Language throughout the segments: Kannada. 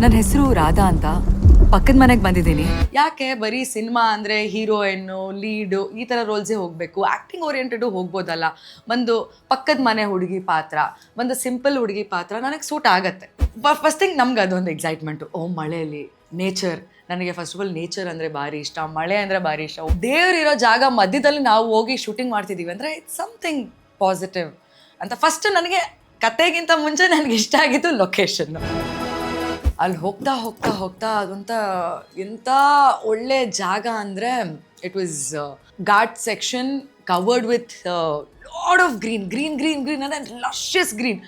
ನನ್ನ ಹೆಸರು ರಾಧಾ ಅಂತ. ಪಕ್ಕದ ಮನೆಗೆ ಬಂದಿದ್ದೀನಿ. ಯಾಕೆ ಬರೀ ಸಿನಿಮಾ ಅಂದರೆ ಹೀರೋಯಿನ್ನು, ಲೀಡು ಈ ಥರ ರೋಲ್ಸೇ ಹೋಗಬೇಕು? ಆ್ಯಕ್ಟಿಂಗ್ ಓರಿಯೆಂಟೆಡು ಹೋಗ್ಬೋದಲ್ಲ. ಒಂದು ಪಕ್ಕದ ಮನೆ ಹುಡುಗಿ ಪಾತ್ರ, ಒಂದು ಸಿಂಪಲ್ ಹುಡುಗಿ ಪಾತ್ರ ನನಗೆ ಸೂಟ್ ಆಗತ್ತೆ. ಫಸ್ಟ್ ಥಿಂಗ್ ನಮ್ಗೆ ಅದೊಂದು ಎಕ್ಸೈಟ್ಮೆಂಟು. ಮಳೆಯಲ್ಲಿ ನೇಚರ್, ನನಗೆ ಫಸ್ಟ್ ಆಫ್ ಆಲ್ ನೇಚರ್ ಅಂದರೆ ಭಾರಿ ಇಷ್ಟ, ಮಳೆ ಅಂದರೆ ಭಾರಿ ಇಷ್ಟ. ದೇವರಿರೋ ಜಾಗ ಮಧ್ಯದಲ್ಲಿ ನಾವು ಹೋಗಿ ಶೂಟಿಂಗ್ ಮಾಡ್ತಿದ್ದೀವಿ ಅಂದರೆ ಇಟ್ಸ್ ಸಮಥಿಂಗ್ ಪಾಸಿಟಿವ್ ಅಂತ. ಫಸ್ಟ್ ನನಗೆ ಕತೆಗಿಂತ ಮುಂಚೆ ನನಗೆ ಇಷ್ಟ ಆಗಿದ್ದು ಲೊಕೇಶನ್ನು. ಅಲ್ಲಿ ಹೋಗ್ತಾ ಹೋಗ್ತಾ ಹೋಗ್ತಾ ಅದಂತ ಎಂಥ ಒಳ್ಳೆ ಜಾಗ ಅಂದರೆ it was ghat section covered with lot of green green green green ಅಂದರೆ ಲಶಸ್ ಗ್ರೀನ್,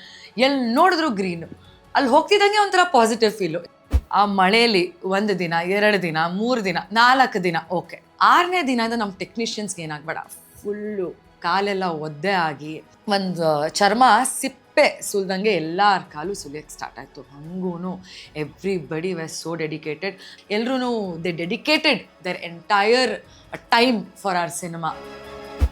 ಎಲ್ಲಿ ನೋಡಿದ್ರು ಗ್ರೀನು. ಅಲ್ಲಿ ಹೋಗ್ತಿದ್ದಂಗೆ ಒಂಥರ ಪಾಸಿಟಿವ್ ಫೀಲು. ಆ ಮಳೆಯಲ್ಲಿ 1 ದಿನ 2 ದಿನ 3 ದಿನ 4 ದಿನ ಓಕೆ, 6ನೇ ದಿನದ ನಮ್ಮ ಟೆಕ್ನಿಷಿಯನ್ಸ್ಗೆ ಏನಾಗಬೇಡ, ಫುಲ್ಲು ಕಾಲೆಲ್ಲ ಒದ್ದೆ ಆಗಿ ಒಂದು ಚರ್ಮ ಸಿಪ್ಪೆ ಸುಲ್ದಂಗೆ ಎಲ್ಲರ ಕಾಲು ಸುಲಿಯೋಕ್ಕೆ ಸ್ಟಾರ್ಟ್ ಆಯಿತು. ಹಂಗೂ ಎವ್ರಿಬಡಿ ವೆಸ್ ಸೋ ಡೆಡಿಕೇಟೆಡ್. ಎಲ್ಲರೂ they dedicated their entire time for our cinema.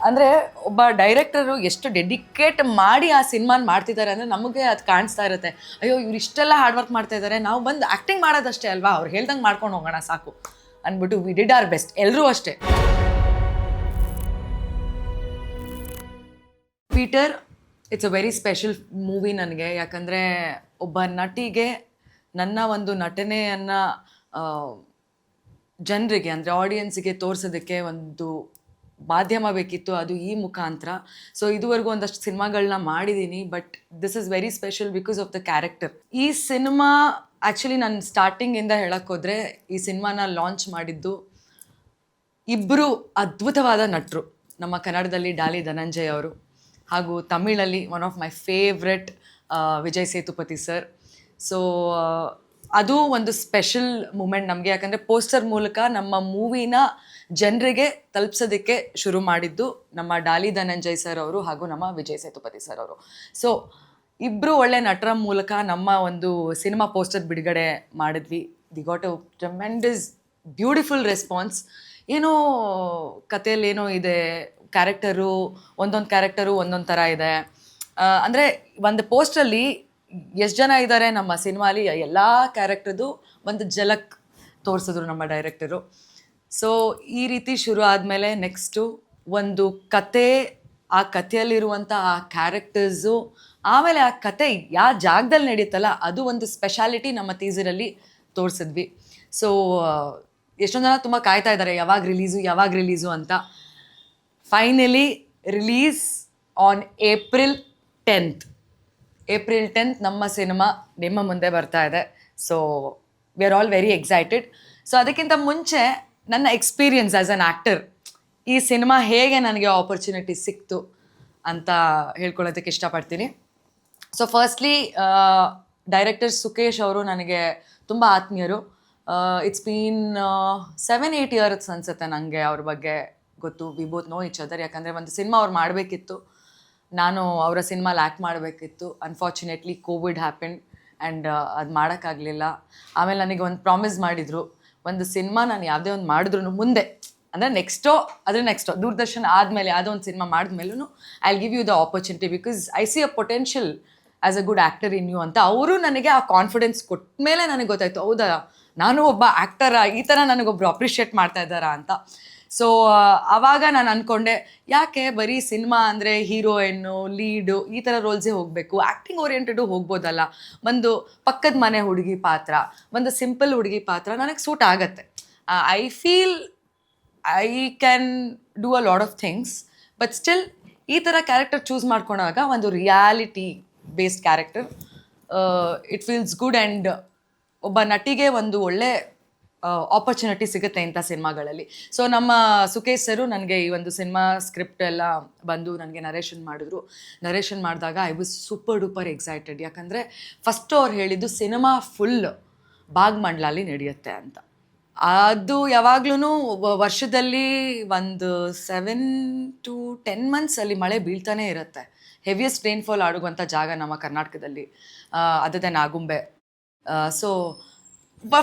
ಅಂದರೆ ಒಬ್ಬ ಡೈರೆಕ್ಟರು ಎಷ್ಟು ಡೆಡಿಕೇಟ್ ಮಾಡಿ ಆ ಸಿನಿಮಾನ ಮಾಡ್ತಿದ್ದಾರೆ ಅಂದರೆ ನಮಗೆ ಅದು ಕಾಣಿಸ್ತಾ ಇರುತ್ತೆ. ಅಯ್ಯೋ ಇವ್ರು ಇಷ್ಟೆಲ್ಲ ಹಾರ್ಡ್ ವರ್ಕ್ ಮಾಡ್ತಾ ಇದ್ದಾರೆ, ನಾವು ಬಂದು ಆ್ಯಕ್ಟಿಂಗ್ ಮಾಡೋದಷ್ಟೇ ಅಲ್ವಾ, ಅವ್ರು ಹೇಳ್ದಂಗೆ ಮಾಡ್ಕೊಂಡು ಹೋಗೋಣ ಸಾಕು ಅಂದ್ಬಿಟ್ಟು ವಿ ಡಿಡ್ ಆರ್ ಬೆಸ್ಟ್. ಎಲ್ಲರೂ ಅಷ್ಟೇ. Peter it's a very special movie ನನಗೆ. ಯಾಕಂದರೆ ಒಬ್ಬ ನಟಿಗೆ ನನ್ನ ಒಂದು ನಟನೆಯನ್ನು ಜನರಿಗೆ ಅಂದರೆ ಆಡಿಯನ್ಸಿಗೆ ತೋರಿಸೋದಕ್ಕೆ ಒಂದು ಮಾಧ್ಯಮ ಬೇಕಿತ್ತು, ಅದು ಈ ಮುಖಾಂತರ. ಸೊ ಇದುವರೆಗೂ ಒಂದಷ್ಟು ಸಿನಿಮಾಗಳನ್ನ ಮಾಡಿದ್ದೀನಿ, but this is very special because of the character. ಈ ಸಿನಿಮಾ ಆ್ಯಕ್ಚುಲಿ ನಾನು ಸ್ಟಾರ್ಟಿಂಗಿಂದ ಹೇಳೋಕ್ಕೋದ್ರೆ ಈ ಸಿನಿಮಾನ ಲಾಂಚ್ ಮಾಡಿದ್ದು ಇಬ್ಬರು ಅದ್ಭುತವಾದ ನಟರು. ನಮ್ಮ ಕನ್ನಡದಲ್ಲಿ ಡಾಲಿ ಧನಂಜಯ್ ಅವರು, ಹಾಗೂ ತಮಿಳಲ್ಲಿ one of my favourite Vijay Sethupathi sir. So ಅದು ಒಂದು ಸ್ಪೆಷಲ್ ಮೂಮೆಂಟ್ ನಮಗೆ. ಯಾಕಂದರೆ ಪೋಸ್ಟರ್ ಮೂಲಕ ನಮ್ಮ ಮೂವಿನ ಜನರಿಗೆ ತಲುಪಿಸೋದಕ್ಕೆ ಶುರು ಮಾಡಿದ್ದು ನಮ್ಮ ಡಾಲಿ ಧನಂಜಯ್ ಸರ್ ಅವರು ಹಾಗೂ ನಮ್ಮ ವಿಜಯ್ ಸೇತುಪತಿ ಸರ್ ಅವರು. ಸೊ ಇಬ್ಬರು ಒಳ್ಳೆ ನಟರ ಮೂಲಕ ನಮ್ಮ ಒಂದು ಸಿನಿಮಾ ಪೋಸ್ಟರ್ ಬಿಡುಗಡೆ ಮಾಡಿದ್ವಿ. The got a tremendous beautiful response. ಏನೋ ಕಥೆಯಲ್ಲಿ ಏನೋ ಇದೆ, ಕ್ಯಾರೆಕ್ಟರು ಒಂದೊಂದು ಕ್ಯಾರೆಕ್ಟರು ಒಂದೊಂದು ಥರ ಇದೆ. ಅಂದರೆ ಒಂದು ಪೋಸ್ಟಲ್ಲಿ ಎಷ್ಟು ಜನ ಇದ್ದಾರೆ ನಮ್ಮ ಸಿನಿಮಾಲಿ, ಎಲ್ಲ ಕ್ಯಾರೆಕ್ಟರ್ದು ಒಂದು ಝಲಕ್ ತೋರಿಸಿದ್ರು ನಮ್ಮ ಡೈರೆಕ್ಟರು. ಸೊ ಈ ರೀತಿ ಶುರು ಆದಮೇಲೆ ನೆಕ್ಸ್ಟು ಒಂದು ಕತೆ, ಆ ಕಥೆಯಲ್ಲಿರುವಂಥ ಆ ಕ್ಯಾರೆಕ್ಟರ್ಸು, ಆಮೇಲೆ ಆ ಕತೆ ಯಾವ ಜಾಗದಲ್ಲಿ ನಡೆಯುತ್ತಲ್ಲ ಅದು ಒಂದು ಸ್ಪೆಷಾಲಿಟಿ ನಮ್ಮ ಟೀಸರಲ್ಲಿ ತೋರಿಸಿದ್ವಿ. ಸೊ ಎಷ್ಟೊಂದು ಜನ ತುಂಬ ಕಾಯ್ತಾ ಇದ್ದಾರೆ ಯಾವಾಗ ರಿಲೀಸು ಅಂತ. Finally release on April 10th ನಮ್ಮ ಸಿನಿಮಾ ನಿಮ್ಮ ಮುಂದೆ ಬರ್ತಾ ಇದೆ. So we are all very excited. So ಅದಕ್ಕಿಂತ ಮುಂಚೆ ನನ್ನ ಎಕ್ಸ್ಪೀರಿಯನ್ಸ್ ಆ್ಯಸ್ ಅನ್ ಆ್ಯಕ್ಟರ್, ಈ ಸಿನಿಮಾ ಹೇಗೆ ನನಗೆ ಆಪರ್ಚುನಿಟಿ ಸಿಕ್ತು ಅಂತ ಹೇಳ್ಕೊಳ್ಳೋದಕ್ಕೆ ಇಷ್ಟಪಡ್ತೀನಿ. ಸೊ ಫಸ್ಟ್ಲಿ ಡೈರೆಕ್ಟರ್ ಸುಕೇಶ್ ಅವರು ನನಗೆ ತುಂಬ ಆತ್ಮೀಯರು. ಇಟ್ಸ್ ಬೀನ್ 7-8 ಇಯರ್ಸ್ ಅನಿಸುತ್ತೆ ನನಗೆ ಅವ್ರ ಬಗ್ಗೆ ಗೊತ್ತು. We both know each other. ಯಾಕಂದರೆ ಒಂದು ಸಿನಿಮಾ ಅವ್ರು ಮಾಡಬೇಕಿತ್ತು, ನಾನು ಅವರ ಸಿನಿಮಾಲಿ ಆ್ಯಕ್ಟ್ ಮಾಡಬೇಕಿತ್ತು. ಅನ್ಫಾರ್ಚುನೇಟ್ಲಿ ಕೋವಿಡ್ ಹ್ಯಾಪನ್ ಆ್ಯಂಡ್ ಅದು ಮಾಡೋಕ್ಕಾಗಲಿಲ್ಲ. ಆಮೇಲೆ ನನಗೆ ಒಂದು ಪ್ರಾಮಿಸ್ ಮಾಡಿದರು, ಒಂದು ಸಿನಿಮಾ ನಾನು ಯಾವುದೇ ಒಂದು ಮಾಡಿದ್ರು ಮುಂದೆ ಅಂದರೆ ನೆಕ್ಸ್ಟೋ ದೂರದರ್ಶನ ಆದಮೇಲೆ ಯಾವುದೋ ಒಂದು ಸಿನಿಮಾ ಮಾಡಿದ್ಮೇಲೂ I will give you the opportunity because I see a potential as a good actor in you ಅಂತ. ಅವರು ನನಗೆ ಆ ಕಾನ್ಫಿಡೆನ್ಸ್ ಕೊಟ್ಟ ಮೇಲೆ ನನಗೆ ಗೊತ್ತಾಯಿತು, ಹೌದಾ ನಾನು ಒಬ್ಬ ಆ್ಯಕ್ಟರ, ಈ ಥರ ನನಗೊಬ್ಬರು ಅಪ್ರಿಷಿಯೇಟ್ ಮಾಡ್ತಾ ಇದ್ದಾರಾ ಅಂತ. ಸೊ ಆವಾಗ ನಾನು ಅಂದ್ಕೊಂಡೆ, ಯಾಕೆ ಬರೀ ಸಿನಿಮಾ ಅಂದರೆ ಹೀರೋಯಿನ್ನು, ಲೀಡು ಈ ಥರ ರೋಲ್ಸೇ ಹೋಗಬೇಕು? ಆ್ಯಕ್ಟಿಂಗ್ ಓರಿಯೆಂಟೆಡು ಹೋಗ್ಬೋದಲ್ಲ. ಒಂದು ಪಕ್ಕದ ಮನೆ ಹುಡುಗಿ ಪಾತ್ರ, ಒಂದು ಸಿಂಪಲ್ ಹುಡುಗಿ ಪಾತ್ರ ನನಗೆ ಸೂಟ್ ಆಗತ್ತೆ. I feel I can do a lot of things, but still ಈ ಥರ ಕ್ಯಾರೆಕ್ಟರ್ ಚೂಸ್ ಮಾಡ್ಕೊಂಡಾಗ ಒಂದು reality based character it feels good. And ಒಬ್ಬ ನಟಿಗೆ ಒಂದು ಒಳ್ಳೆ ಆಪರ್ಚುನಿಟಿ ಸಿಗುತ್ತೆ ಇಂಥ ಸಿನಿಮಾಗಳಲ್ಲಿ. ಸೊ ನಮ್ಮ ಸುಕೇಶ್ ಸರು ನನಗೆ ಈ ಒಂದು ಸಿನಿಮಾ ಸ್ಕ್ರಿಪ್ಟ್ ಎಲ್ಲ ಬಂದು ನನಗೆ ನರೇಷನ್ ಮಾಡಿದಾಗ I was super duper excited. ಯಾಕಂದರೆ ಫಸ್ಟು ಅವ್ರು ಹೇಳಿದ್ದು ಸಿನಿಮಾ ಫುಲ್ ಭಾಗಮಂಡ್ಲಲ್ಲಿ ನಡೆಯುತ್ತೆ ಅಂತ. ಅದು ಯಾವಾಗ್ಲೂ ವರ್ಷದಲ್ಲಿ ಒಂದು 7 to 10 months ಅಲ್ಲಿ ಮಳೆ ಬೀಳ್ತಾನೆ ಇರುತ್ತೆ. ಹೆವಿಯೆಸ್ಟ್ ರೈನ್ಫಾಲ್ ಆಡುವಂಥ ಜಾಗ ನಮ್ಮ ಕರ್ನಾಟಕದಲ್ಲಿ, ಅದದೇ ಆಗುಂಬೆ. ಸೊ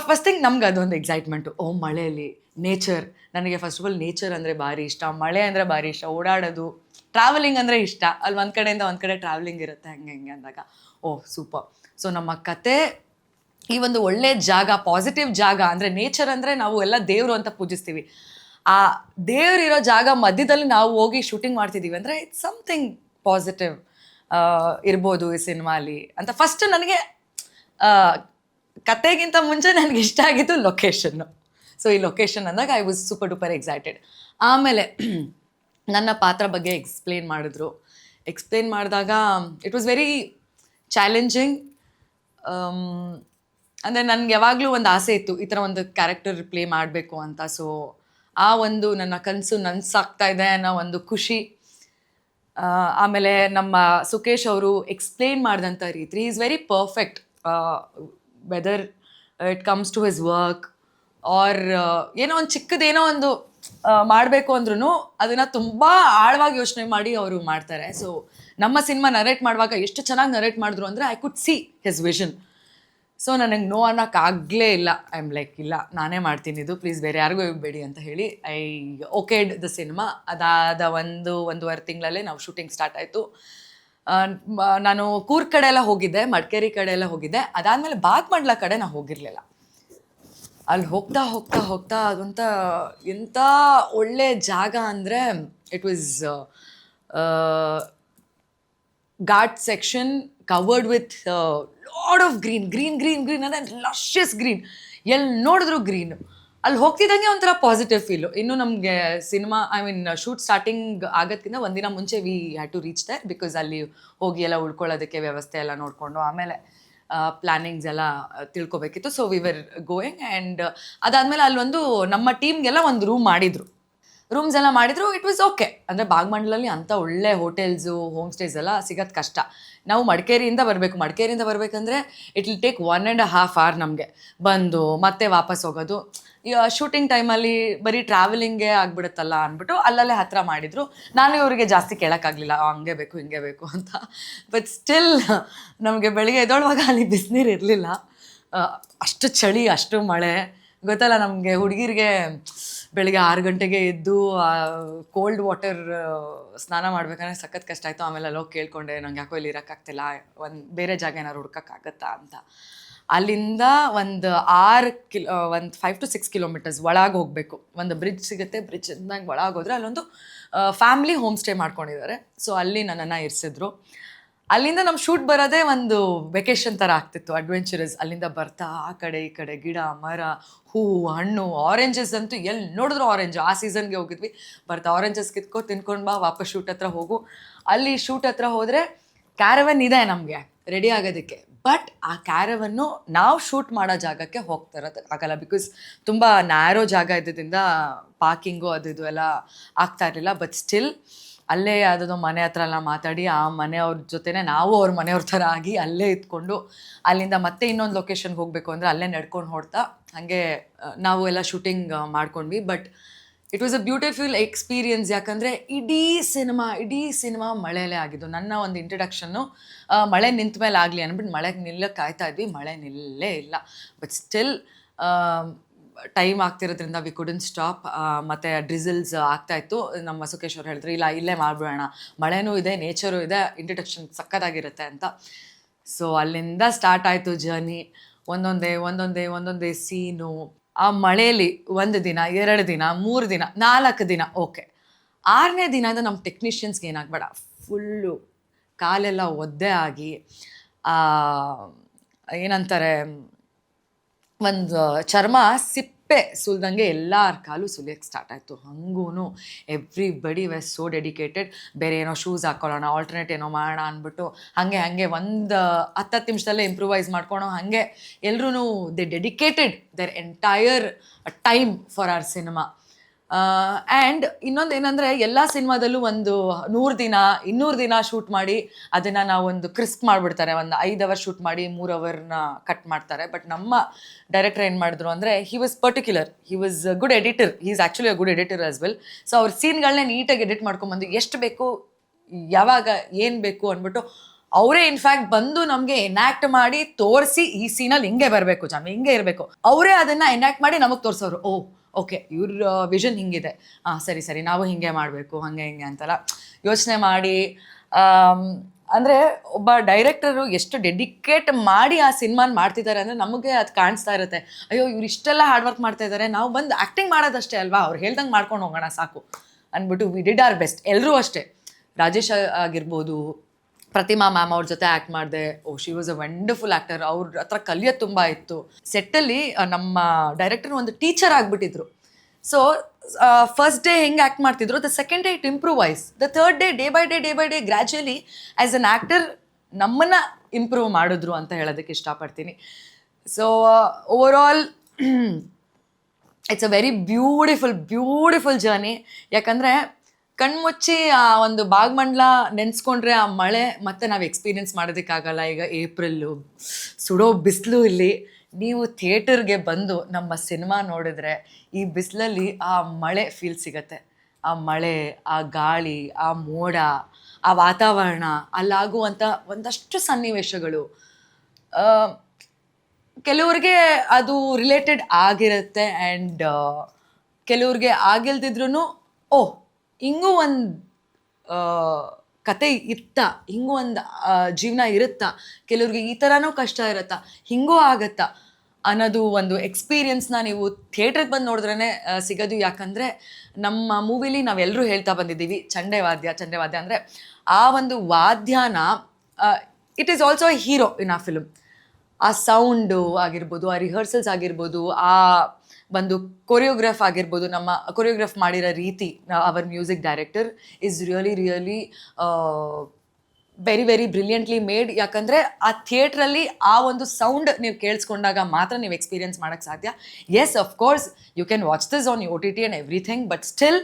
ಫಸ್ಟ್ ಥಿಂಗ್ ನಮ್ಗೆ ಅದೊಂದು ಎಕ್ಸೈಟ್ಮೆಂಟು. ಮಳೆಯಲ್ಲಿ ನೇಚರ್, ನನಗೆ ಫಸ್ಟ್ ಆಫ್ ಆಲ್ ನೇಚರ್ ಅಂದರೆ ಭಾರಿ ಇಷ್ಟ, ಮಳೆ ಅಂದರೆ ಭಾರಿ ಇಷ್ಟ, ಓಡಾಡೋದು, ಟ್ರಾವೆಲಿಂಗ್ ಅಂದರೆ ಇಷ್ಟ. ಅಲ್ಲಿ ಒಂದು ಕಡೆಯಿಂದ ಒಂದು ಕಡೆ ಟ್ರಾವೆಲಿಂಗ್ ಇರುತ್ತೆ ಹಂಗೆ ಅಂದಾಗ ಸೂಪರ್. ಸೊ ನಮ್ಮ ಕತೆ ಈ ಒಂದು ಒಳ್ಳೆ ಜಾಗ, ಪಾಸಿಟಿವ್ ಜಾಗ ಅಂದರೆ ನೇಚರ್ ಅಂದರೆ ನಾವು ಎಲ್ಲ ದೇವರು ಅಂತ ಪೂಜಿಸ್ತೀವಿ. ಆ ದೇವ್ರಿರೋ ಜಾಗ ಮಧ್ಯದಲ್ಲಿ ನಾವು ಹೋಗಿ ಶೂಟಿಂಗ್ ಮಾಡ್ತಿದ್ದೀವಿ ಅಂದರೆ ಇಟ್ಸ್ ಸಮಥಿಂಗ್ ಪಾಸಿಟಿವ್ ಇರ್ಬೋದು ಈ ಸಿನಿಮಾಲಿ ಅಂತ ಫಸ್ಟ್ ನನಗೆ ಕತೆಗಿಂತ ಮುಂಚೆ ನನಗೆ ಇಷ್ಟ ಆಗಿದ್ದು ಲೊಕೇಶನ್ನು. ಸೊ ಈ ಲೊಕೇಶನ್ ಅಂದಾಗ I was super duper excited. ಆಮೇಲೆ ನನ್ನ ಪಾತ್ರ ಬಗ್ಗೆ ಎಕ್ಸ್ಪ್ಲೇನ್ ಮಾಡಿದಾಗ ಇಟ್ ವಾಸ್ ವೆರಿ ಚಾಲೆಂಜಿಂಗ್. ಅಂದರೆ ನನಗೆ ಯಾವಾಗಲೂ ಒಂದು ಆಸೆ ಇತ್ತು ಈ ಥರ ಒಂದು ಕ್ಯಾರೆಕ್ಟರ್ ಪ್ಲೇ ಮಾಡಬೇಕು ಅಂತ. ಸೊ ಆ ಒಂದು ನನ್ನ ಕನಸು ನನಸಾಗ್ತಾ ಇದೆ ಅನ್ನೋ ಒಂದು ಖುಷಿ. ಆಮೇಲೆ ನಮ್ಮ ಸುಕೇಶ್ ಅವರು ಎಕ್ಸ್ಪ್ಲೇನ್ ಮಾಡಿದಂಥ ರೀತಿ is very perfect, whether it comes to his work or ಏನೋ ಒಂದು ಚಿಕ್ಕದೇನೋ ಒಂದು ಮಾಡಬೇಕು ಅಂದ್ರೂ ಅದನ್ನು ತುಂಬ ಆಳವಾಗಿ ಯೋಚನೆ ಮಾಡಿ ಅವರು ಮಾಡ್ತಾರೆ. ಸೊ ನಮ್ಮ ಸಿನಿಮಾ ನರೇಟ್ ಮಾಡುವಾಗ ಎಷ್ಟು ಚೆನ್ನಾಗಿ ನರೇಟ್ ಮಾಡಿದ್ರು ಅಂದರೆ I could see his vision. So ನನಗೆ ನೋ ಅನ್ನೋಕ್ಕಾಗಲೇ ಇಲ್ಲ. ಐ ಆಮ್ ಲೈಕ್ ಇಲ್ಲ ನಾನೇ ಮಾಡ್ತೀನಿ ಇದು, ಪ್ಲೀಸ್ ಬೇರೆ ಯಾರಿಗೂ ಇರಬೇಡಿ ಅಂತ ಹೇಳಿ ಐ ಓಕೆಡ್ ದ ಸಿನಿಮಾ. ಅದಾದ ಒಂದೂವರೆ ತಿಂಗಳಲ್ಲೇ ನಾವು ಶೂಟಿಂಗ್ ಸ್ಟಾರ್ಟ್ ಆಯಿತು. ನಾನು ಕೂರ್ಗ್ ಕಡೆ ಎಲ್ಲ ಹೋಗಿದ್ದೆ, ಮಡಿಕೇರಿ ಕಡೆ ಎಲ್ಲ ಹೋಗಿದ್ದೆ. ಅದಾದಮೇಲೆ ಬಾಗ್ಮಂಡ್ಲ ಕಡೆ ನಾನು ಹೋಗಿರಲಿಲ್ಲ. ಅಲ್ಲಿ ಹೋಗ್ತಾ ಹೋಗ್ತಾ ಹೋಗ್ತಾ ಅದಂತ ಎಂಥ ಒಳ್ಳೆ ಜಾಗ ಅಂದರೆ it was ghat section covered with lot of green ಅಂದರೆ ಲಶಸ್ ಗ್ರೀನ್, ಎಲ್ಲಿ ನೋಡಿದ್ರು ಗ್ರೀನು. ಅಲ್ಲಿ ಹೋಗ್ತಿದ್ದಂಗೆ ಒಂಥರ ಪಾಸಿಟಿವ್ ಫೀಲು. ಇನ್ನು ನಮಗೆ ಸಿನಿಮಾ ಶೂಟ್ ಸ್ಟಾರ್ಟಿಂಗ್ ಆಗೋದಕ್ಕಿಂತ ಒಂದಿನ ಮುಂಚೆ we had to reach there, because ಅಲ್ಲಿ ಹೋಗಿ ಎಲ್ಲ ಉಳ್ಕೊಳ್ಳೋದಕ್ಕೆ ವ್ಯವಸ್ಥೆ ಎಲ್ಲ ನೋಡಿಕೊಂಡು ಆಮೇಲೆ ಪ್ಲ್ಯಾನಿಂಗ್ಸ್ ಎಲ್ಲ ತಿಳ್ಕೊಬೇಕಿತ್ತು. So we were going and ಅದಾದಮೇಲೆ ಅಲ್ಲೊಂದು ನಮ್ಮ ಟೀಮ್ಗೆಲ್ಲ ಒಂದು ರೂಮ್ಸ್ ಎಲ್ಲ ಮಾಡಿದ್ರು. It was okay. ಅಂದರೆ ಬಾಗ್ಮಂಡ್ಲಲ್ಲಿ ಅಂಥ ಒಳ್ಳೆ ಹೋಟೆಲ್ಸು ಹೋಮ್ ಸ್ಟೇಸ್ ಎಲ್ಲ ಸಿಗೋದು ಕಷ್ಟ. ನಾವು ಮಡಿಕೇರಿಯಿಂದ ಬರಬೇಕಂದ್ರೆ ಇಟ್ ವಿಲ್ ಟೇಕ್ 1.5 hour ನಮಗೆ ಬಂದು ಮತ್ತೆ ವಾಪಸ್ ಹೋಗೋದು. ಶೂಟಿಂಗ್ ಟೈಮಲ್ಲಿ ಬರೀ ಟ್ರಾವೆಲಿಂಗೇ ಆಗಿಬಿಡುತ್ತಲ್ಲ ಅಂದ್ಬಿಟ್ಟು ಅಲ್ಲಲ್ಲೇ ಹತ್ತಿರ ಮಾಡಿದರು. ನಾನು ಇವರಿಗೆ ಜಾಸ್ತಿ ಕೇಳೋಕ್ಕಾಗಲಿಲ್ಲ ಹಂಗೆ ಬೇಕು ಹಿಂಗೆ ಬೇಕು ಅಂತ. ಬಟ್ ಸ್ಟಿಲ್ ನಮಗೆ ಬೆಳಿಗ್ಗೆ ಎದ್ದೊಳುವಾಗ ಅಲ್ಲಿ ಬಿಸಿನೀರು ಇರಲಿಲ್ಲ, ಅಷ್ಟು ಚಳಿ ಅಷ್ಟು ಮಳೆ. ಗೊತ್ತಲ್ಲ ನಮಗೆ ಹುಡುಗಿರಿಗೆ ಬೆಳಿಗ್ಗೆ 6 ಗಂಟೆಗೆ ಎದ್ದು ಕೋಲ್ಡ್ ವಾಟರ್ ಸ್ನಾನ ಮಾಡ್ಬೇಕಂದ್ರೆ ಸಖತ್ ಕಷ್ಟ ಆಯಿತು. ಆಮೇಲೆ ಅಲ್ಲೋಗಿ ಕೇಳ್ಕೊಂಡೆ ನಂಗೆ ಯಾಕೋ ಇಲ್ಲಿ ಇರೋಕ್ಕಾಗ್ತಿಲ್ಲ, ಒಂದು ಬೇರೆ ಜಾಗ ಏನಾದ್ರು ಹುಡ್ಕೋಕ್ಕಾಗತ್ತಾ ಅಂತ. ಅಲ್ಲಿಂದ ಒಂದು 5 to 6 kilometers ಒಳಗೆ ಹೋಗಬೇಕು. ಒಂದು ಬ್ರಿಡ್ಜ್ ಸಿಗುತ್ತೆ, ಬ್ರಿಡ್ಜಿಂದ ಒಳಗೆ ಹೋದರೆ ಅಲ್ಲೊಂದು ಫ್ಯಾಮ್ಲಿ ಹೋಮ್ ಸ್ಟೇ ಮಾಡ್ಕೊಂಡಿದ್ದಾರೆ. ಸೊ ಅಲ್ಲಿ ನನ್ನನ್ನು ಇರಿಸಿದ್ರು. ಅಲ್ಲಿಂದ ನಮ್ಮ ಶೂಟ್ ಬರೋದೇ ಒಂದು ವೆಕೇಶನ್ ಥರ ಆಗ್ತಿತ್ತು, ಅಡ್ವೆಂಚರಸ್. ಅಲ್ಲಿಂದ ಬರ್ತಾ ಆ ಕಡೆ ಈ ಕಡೆ ಗಿಡ ಮರ ಹೂವು ಹಣ್ಣು ಆರೆಂಜಸ್ ಅಂತೂ ಎಲ್ಲಿ ನೋಡಿದ್ರು ಆರೆಂಜ್. ಆ ಸೀಸನ್ಗೆ ಹೋಗಿದ್ವಿ. ಬರ್ತಾ ಆರೆಂಜಸ್ ತಿನ್ಕೊಂಡು ಬಾ, ವಾಪಸ್ ಶೂಟ್ ಹತ್ರ ಹೋಗು. ಅಲ್ಲಿ ಶೂಟ್ ಹತ್ರ ಹೋದರೆ ಕ್ಯಾರವನ್ ಇದೆ ನಮಗೆ ರೆಡಿ ಆಗೋದಕ್ಕೆ. ಬಟ್ ಆ ಕ್ಯಾರವನ್ನು ನಾವು ಶೂಟ್ ಮಾಡೋ ಜಾಗಕ್ಕೆ ಆಗಲ್ಲ, ಬಿಕಾಸ್ ತುಂಬ ನ್ಯಾರೋ ಜಾಗ ಇದ್ದಿದ್ದರಿಂದ ಪಾರ್ಕಿಂಗು ಅದು ಇದು ಎಲ್ಲ ಆಗ್ತಾ ಇರಲಿಲ್ಲ. ಬಟ್ ಸ್ಟಿಲ್ ಅಲ್ಲೇ ಯಾವುದೋ ಮನೆ ಹತ್ರ ಎಲ್ಲ ಮಾತಾಡಿ ಆ ಮನೆಯವ್ರ ಜೊತೆನೇ ನಾವು ಅವ್ರ ಮನೆಯವ್ರ ಥರ ಆಗಿ ಅಲ್ಲೇ ಇದ್ಕೊಂಡು ಅಲ್ಲಿಂದ ಮತ್ತೆ ಇನ್ನೊಂದು ಲೊಕೇಶನ್ಗೆ ಹೋಗಬೇಕು ಅಂದರೆ ಅಲ್ಲೇ ನಡ್ಕೊಂಡು ಹೊಡ್ತಾ ಹಾಗೆ ನಾವು ಎಲ್ಲ ಶೂಟಿಂಗ್ ಮಾಡ್ಕೊಂಡ್ವಿ. But it was a beautiful experience. ಯಾಕಂದರೆ ಇಡೀ ಸಿನಿಮಾ ಮಳೆಯಲ್ಲೇ ಆಗಿದ್ದು. ನನ್ನ ಒಂದು ಇಂಟ್ರಡಕ್ಷನ್ನು ಮಳೆ ನಿಂತ ಮೇಲೆ ಆಗಲಿ ಅಂದ್ಬಿಟ್ಟು ಮಳೆಗೆ ನಿಲ್ಲಕ್ಕೆ ಕಾಯ್ತಾ ಇದ್ವಿ, ಮಳೆ ನಿಲ್ಲೇ ಇಲ್ಲ. ಬಟ್ ಸ್ಟಿಲ್ ಟೈಮ್ ಆಗ್ತಿರೋದ್ರಿಂದ ವಿ ಕುಡಂಟ್ ಸ್ಟಾಪ್. ಮತ್ತು ಡ್ರಿಸಲ್ಸ್ ಆಗ್ತಾಯಿತ್ತು. ನಮ್ಮ ಸುಕೇಶ್ ಅವ್ರು ಹೇಳಿದ್ರು ಇಲ್ಲ ಇಲ್ಲೇ ಮಾಡಿಬಿಡೋಣ, ಮಳೆನೂ ಇದೆ ನೇಚರು ಇದೆ, ಇಂಟ್ರಡಕ್ಷನ್ ಸಕ್ಕತ್ತಾಗಿರುತ್ತೆ ಅಂತ. ಸೊ ಅಲ್ಲಿಂದ ಸ್ಟಾರ್ಟ್ ಆಯಿತು ಜರ್ನಿ. ಒಂದೊಂದೇ ಸೀನು. ಆ ಮಳೆಯಲ್ಲಿ 1 ದಿನ 2 ದಿನ 3 ದಿನ 4 ದಿನ ಓಕೆ. 6ನೇ ದಿನದ ನಮ್ಮ ಟೆಕ್ನಿಷಿಯನ್ಸ್ಗೆ ಏನಾಗಬೇಡ ಫುಲ್ಲು ಕಾಲೆಲ್ಲ ಒದ್ದೆ ಆಗಿ ಏನಂತಾರೆ ಒಂದು ಚರ್ಮ ಸಿಪ್ಪೆ ಸುಲ್ದಂಗೆ ಎಲ್ಲರ ಕಾಲು ಸುಲಿಯೋಕ್ಕೆ ಸ್ಟಾರ್ಟ್ ಆಯಿತು. ಹಂಗೂ ಎವ್ರಿಬಡಿ ವೆಸ್ ಸೋ ಡೆಡಿಕೇಟೆಡ್. ಬೇರೆ ಏನೋ ಶೂಸ್ ಹಾಕ್ಕೊಳ್ಳೋಣ, ಆಲ್ಟರ್ನೇಟ್ ಏನೋ ಮಾಡೋಣ ಅಂದ್ಬಿಟ್ಟು ಹಾಗೆ ಒಂದು 10 ನಿಮಿಷದಲ್ಲೇ ಇಂಪ್ರೂವೈಸ್ ಮಾಡ್ಕೊಳೋ ಹಾಗೆ ಎಲ್ಲರೂ they dedicated their entire time for our cinema. And ಇನ್ನೊಂದು ಏನಂದರೆ ಎಲ್ಲ ಸಿನಿಮಾದಲ್ಲೂ ಒಂದು 100 ದಿನ 200 ದಿನ ಶೂಟ್ ಮಾಡಿ ಅದನ್ನು ನಾವು ಒಂದು ಕ್ರಿಸ್ಪ್ ಮಾಡಿಬಿಡ್ತಾರೆ. ಒಂದು 5 hours ಶೂಟ್ ಮಾಡಿ 3 hourನ ಕಟ್ ಮಾಡ್ತಾರೆ. ಬಟ್ ನಮ್ಮ ಡೈರೆಕ್ಟರ್ ಏನು ಮಾಡಿದ್ರು ಅಂದರೆ he was particular, he was good editor, he is actually a good editor as well. So ಅವ್ರ ಸೀನ್ಗಳನ್ನೇ ನೀಟಾಗಿ ಎಡಿಟ್ ಮಾಡ್ಕೊಂಬಂದು ಎಷ್ಟು ಬೇಕು ಯಾವಾಗ ಏನು ಬೇಕು ಅಂದ್ಬಿಟ್ಟು ಅವರೇ ಇನ್ಫ್ಯಾಕ್ಟ್ ಬಂದು ನಮಗೆ ಎನ್ಯಾಕ್ಟ್ ಮಾಡಿ ತೋರಿಸಿ ಈ ಸೀನಲ್ಲಿ ಹಿಂಗೆ ಬರಬೇಕು ಜಾನ್ವಿ ಹಿಂಗೆ ಇರಬೇಕು, ಅವರೇ ಅದನ್ನು ಎನ್ಯಾಕ್ಟ್ ಮಾಡಿ ನಮಗೆ ತೋರಿಸೋರು. ಓಕೆ ಇವ್ರ ವಿಷನ್ ಹಿಂಗಿದೆ, ಸರಿ ನಾವು ಹಿಂಗೆ ಮಾಡಬೇಕು ಹಂಗೆ ಹಿಂಗೆ ಅಂತೆಲ್ಲ ಯೋಚನೆ ಮಾಡಿ ಅಂದರೆ ಒಬ್ಬ ಡೈರೆಕ್ಟರು ಎಷ್ಟು ಡೆಡಿಕೇಟ್ ಮಾಡಿ ಆ ಸಿನಿಮಾನ ಮಾಡ್ತಿದ್ದಾರೆ ಅಂದರೆ ನಮಗೆ ಅದು ಕಾಣಿಸ್ತಾ ಇರುತ್ತೆ. ಅಯ್ಯೋ ಇವ್ರು ಇಷ್ಟೆಲ್ಲ ಹಾರ್ಡ್ ವರ್ಕ್ ಮಾಡ್ತಾ ಇದ್ದಾರೆ, ನಾವು ಬಂದು ಆ್ಯಕ್ಟಿಂಗ್ ಮಾಡೋದಷ್ಟೇ ಅಲ್ವಾ, ಅವ್ರು ಹೇಳ್ದಂಗೆ ಮಾಡ್ಕೊಂಡು ಹೋಗೋಣ ಸಾಕು ಅಂದ್ಬಿಟ್ಟು ವಿ ಡಿಡ್ ಆರ್ ಬೆಸ್ಟ್. ಎಲ್ಲರೂ ಅಷ್ಟೇ, ರಾಜೇಶ್ ಆಗಿರ್ಬೋದು, ಪ್ರತಿಮಾ ಮ್ಯಾಮ್ ಅವ್ರ ಜೊತೆ ಆ್ಯಕ್ಟ್ ಮಾಡಿದೆ. She was a wonderful actor. ಅವ್ರ ಹತ್ರ ಕಲಿಯೋದು ತುಂಬ ಇತ್ತು. ಸೆಟ್ಟಲ್ಲಿ ನಮ್ಮ ಡೈರೆಕ್ಟರ್ ಒಂದು ಟೀಚರ್ ಆಗಿಬಿಟ್ಟಿದ್ರು. ಸೊ ಫಸ್ಟ್ ಡೇ ಹೆಂಗೆ ಆ್ಯಕ್ಟ್ ಮಾಡ್ತಿದ್ರು, the second day it improvise, the third day by day gradually as an actor ನಮ್ಮನ್ನು ಇಂಪ್ರೂವ್ ಮಾಡಿದ್ರು ಅಂತ ಹೇಳೋದಕ್ಕೆ ಇಷ್ಟಪಡ್ತೀನಿ. So over all it's a very beautiful journey. ಯಾಕಂದರೆ ಕಣ್ಮುಚ್ಚಿ ಆ ಒಂದು ಭಾಗಮಂಡಲ ನೆನೆಸ್ಕೊಂಡ್ರೆ ಆ ಮಳೆ ಮತ್ತೆ ನಾವು ಎಕ್ಸ್ಪೀರಿಯೆನ್ಸ್ ಮಾಡೋದಕ್ಕಾಗಲ್ಲ. ಈಗ ಏಪ್ರಿಲ್ಲು ಸುಡೋ ಬಿಸಿಲು, ಇಲ್ಲಿ ನೀವು ಥಿಯೇಟರ್ಗೆ ಬಂದು ನಮ್ಮ ಸಿನಿಮಾ ನೋಡಿದ್ರೆ ಈ ಬಿಸಿಲಲ್ಲಿ ಆ ಮಳೆ ಫೀಲ್ ಸಿಗತ್ತೆ. ಆ ಮಳೆ, ಆ ಗಾಳಿ, ಆ ಮೋಡ, ಆ ವಾತಾವರಣ, ಅಲ್ಲಾಗುವಂಥ ಒಂದಷ್ಟು ಸನ್ನಿವೇಶಗಳು ಕೆಲವ್ರಿಗೆ ಅದು ರಿಲೇಟೆಡ್ ಆಗಿರುತ್ತೆ. ಆ್ಯಂಡ್ ಕೆಲವ್ರಿಗೆ ಆಗಿಲ್ದಿದ್ರೂ ಓಹ್ ಹಿಂಗೂ ಒಂದು ಕತೆ ಇತ್ತಾ, ಹಿಂಗೂ ಒಂದು ಜೀವನ ಇರುತ್ತಾ, ಕೆಲವ್ರಿಗೆ ಈ ಥರನೂ ಕಷ್ಟ ಇರುತ್ತಾ, ಹಿಂಗೂ ಆಗತ್ತಾ ಅನ್ನೋದು ಒಂದು ಎಕ್ಸ್ಪೀರಿಯನ್ಸ್ನ ನೀವು ಥಿಯೇಟ್ರಿಗೆ ಬಂದು ನೋಡಿದ್ರೇ ಸಿಗೋದು. ಯಾಕಂದರೆ ನಮ್ಮ ಮೂವಿಲಿ ನಾವೆಲ್ಲರೂ ಹೇಳ್ತಾ ಬಂದಿದ್ದೀವಿ ಚಂಡೆವಾದ್ಯ ಅಂದರೆ ಆ ಒಂದು ವಾದ್ಯನ it is also a hero in a film. ಆ ಸೌಂಡು ಆಗಿರ್ಬೋದು, ಆ ರಿಹರ್ಸಲ್ಸ್ ಆಗಿರ್ಬೋದು, ಆ ಒಂದು ಕೊರಿಯೋಗ್ರಾಫ್ ಆಗಿರ್ಬೋದು, ನಮ್ಮ ಕೊರಿಯೋಗ್ರಾಫ್ ಮಾಡಿರೋ ರೀತಿ, our music director is really very brilliantly made. ಯಾಕಂದರೆ ಆ ಥಿಯೇಟ್ರಲ್ಲಿ ಆ ಒಂದು ಸೌಂಡ್ ನೀವು ಕೇಳಿಸ್ಕೊಂಡಾಗ ಮಾತ್ರ ನೀವು ಎಕ್ಸ್ಪೀರಿಯನ್ಸ್ ಮಾಡೋಕ್ಕೆ ಸಾಧ್ಯ. Yes of course you can watch this on OTT and everything, but still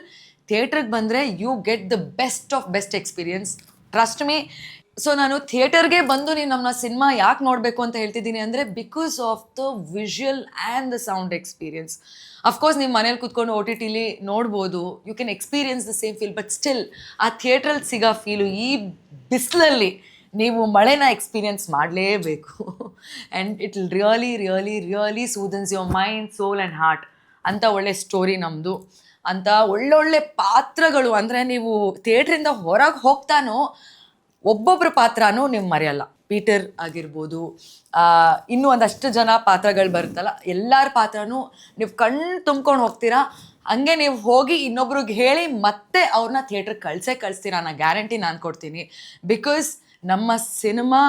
ಥಿಯೇಟ್ರಿಗೆ ಬಂದರೆ you get the best of best experience, trust me. So ನಾನು ಥಿಯೇಟರ್ಗೆ ಬಂದು ನೀವು ನಮ್ಮ ಸಿನಿಮಾ ಯಾಕೆ ನೋಡಬೇಕು ಅಂತ ಹೇಳ್ತಿದ್ದೀನಿ ಅಂದರೆ because of the visual and the sound experience. Of course ನೀವು ಮನೇಲಿ ಕೂತ್ಕೊಂಡು OTTಲಿ ನೋಡ್ಬೋದು, you can experience the same feel, but still ಆ ಥಿಯೇಟ್ರಲ್ಲಿ ಸಿಗೋ ಫೀಲು ಈ ಬಿಸಿಲಲ್ಲಿ ನೀವು ಮಳೆನ ಎಕ್ಸ್ಪೀರಿಯನ್ಸ್ ಮಾಡಲೇಬೇಕು. And it will really soothens your mind, soul and heart. ಅಂಥ ಒಳ್ಳೆ ಸ್ಟೋರಿ ನಮ್ಮದು, ಅಂಥ ಒಳ್ಳೊಳ್ಳೆ ಪಾತ್ರಗಳು. ಅಂದರೆ ನೀವು ಥಿಯೇಟ್ರಿಂದ ಹೊರಗೆ ಹೋಗ್ತಾನೋ ಒಬ್ಬೊಬ್ಬರ ಪಾತ್ರನೂ ನೀವು ಮರೆಯಲ್ಲ. ಪೀಟರ್ ಆಗಿರ್ಬೋದು, ಇನ್ನೂ ಒಂದಷ್ಟು ಜನ ಪಾತ್ರಗಳು ಬರುತ್ತಲ್ಲ, ಎಲ್ಲರ ಪಾತ್ರನೂ ನೀವು ಕಣ್ಣು ತುಂಬ್ಕೊಂಡು ಹೋಗ್ತೀರಾ. ಹಂಗೆ ನೀವು ಹೋಗಿ ಇನ್ನೊಬ್ರಿಗೆ ಹೇಳಿ ಮತ್ತೆ ಅವ್ರನ್ನ ಥಿಯೇಟ್ರಿಗೆ ಕಳಿಸ್ತೀರಾ ಅನ್ನೋ ಗ್ಯಾರಂಟಿ ನಾನು ಕೊಡ್ತೀನಿ. ಬಿಕಾಸ್ ನಮ್ಮ cinema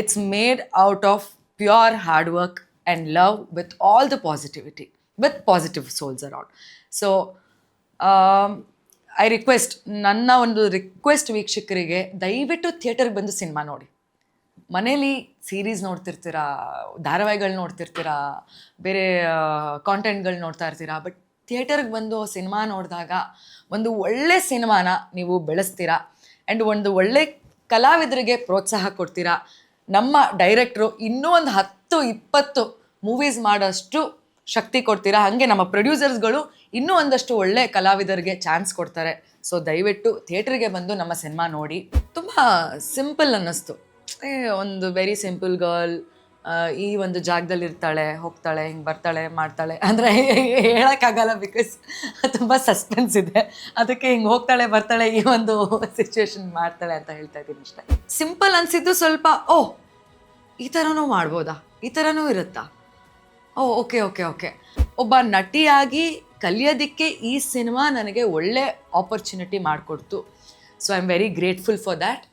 it's made out of pure hard work and love with all the positivity, with positive souls around. So I request, ನನ್ನ ಒಂದು ರಿಕ್ವೆಸ್ಟ್ ವೀಕ್ಷಕರಿಗೆ, ದಯವಿಟ್ಟು ಥಿಯೇಟರ್ಗೆ ಬಂದು ಸಿನಿಮಾ ನೋಡಿ. ಮನೇಲಿ ಸೀರೀಸ್ ನೋಡ್ತಿರ್ತೀರಾ, ಧಾರಾವಾಹಿಗಳು ನೋಡ್ತಿರ್ತೀರಾ, ಬೇರೆ ಕಾಂಟೆಂಟ್ಗಳು ನೋಡ್ತಾ ಇರ್ತೀರಾ, ಬಟ್ ಥಿಯೇಟರ್ಗೆ ಬಂದು ಸಿನಿಮಾ ನೋಡಿದಾಗ ಒಂದು ಒಳ್ಳೆ ಸಿನಿಮಾನ ನೀವು ಬೆಳೆಸ್ತೀರಾ. ಆ್ಯಂಡ್ ಒಂದು ಒಳ್ಳೆ ಕಲಾವಿದರಿಗೆ ಪ್ರೋತ್ಸಾಹ ಕೊಡ್ತೀರಾ. ನಮ್ಮ ಡೈರೆಕ್ಟ್ರು ಇನ್ನೂ ಒಂದು 10-20 ಮೂವೀಸ್ ಮಾಡೋಷ್ಟು ಶಕ್ತಿ ಕೊಡ್ತೀರಾ. ಹಾಗೆ ನಮ್ಮ ಪ್ರೊಡ್ಯೂಸರ್ಸ್ಗಳು ಇನ್ನೂ ಒಂದಷ್ಟು ಒಳ್ಳೆ ಕಲಾವಿದರಿಗೆ ಚಾನ್ಸ್ ಕೊಡ್ತಾರೆ. ಸೊ ದಯವಿಟ್ಟು ಥಿಯೇಟ್ರಿಗೆ ಬಂದು ನಮ್ಮ ಸಿನಿಮಾ ನೋಡಿ. ತುಂಬ ಸಿಂಪಲ್ ಅನ್ನಿಸ್ತು. ಒಂದು ವೆರಿ ಸಿಂಪಲ್ ಗರ್ಲ್ ಈ ಒಂದು ಜಾಗದಲ್ಲಿ ಇರ್ತಾಳೆ, ಹೋಗ್ತಾಳೆ, ಹಿಂಗೆ ಬರ್ತಾಳೆ, ಮಾಡ್ತಾಳೆ. ಅಂದರೆ ಹೇಳೋಕ್ಕಾಗಲ್ಲ, ಬಿಕಾಸ್ ತುಂಬ ಸಸ್ಪೆನ್ಸ್ ಇದೆ. ಅದಕ್ಕೆ ಹಿಂಗೆ ಹೋಗ್ತಾಳೆ, ಬರ್ತಾಳೆ, ಈ ಒಂದು ಸಿಚುವೇಶನ್ ಮಾಡ್ತಾಳೆ ಅಂತ ಹೇಳ್ತಾ ಇದ್ದೀನಿ ಅಷ್ಟೇ. ಸಿಂಪಲ್ ಅನಿಸಿದ್ದು ಸ್ವಲ್ಪ, ಓಹ್ ಈ ಥರನೂ ಮಾಡ್ಬೋದಾ, ಈ ಥರನೂ ಇರುತ್ತಾ, ಓಕೆ. ಒಬ್ಬ ನಟಿಯಾಗಿ ಕಲಿಯೋದಕ್ಕೆ ಈ ಸಿನಿಮಾ ನನಗೆ ಒಳ್ಳೆ ಆಪರ್ಚುನಿಟಿ ಮಾಡಿಕೊಡ್ತು. So I am very grateful for that.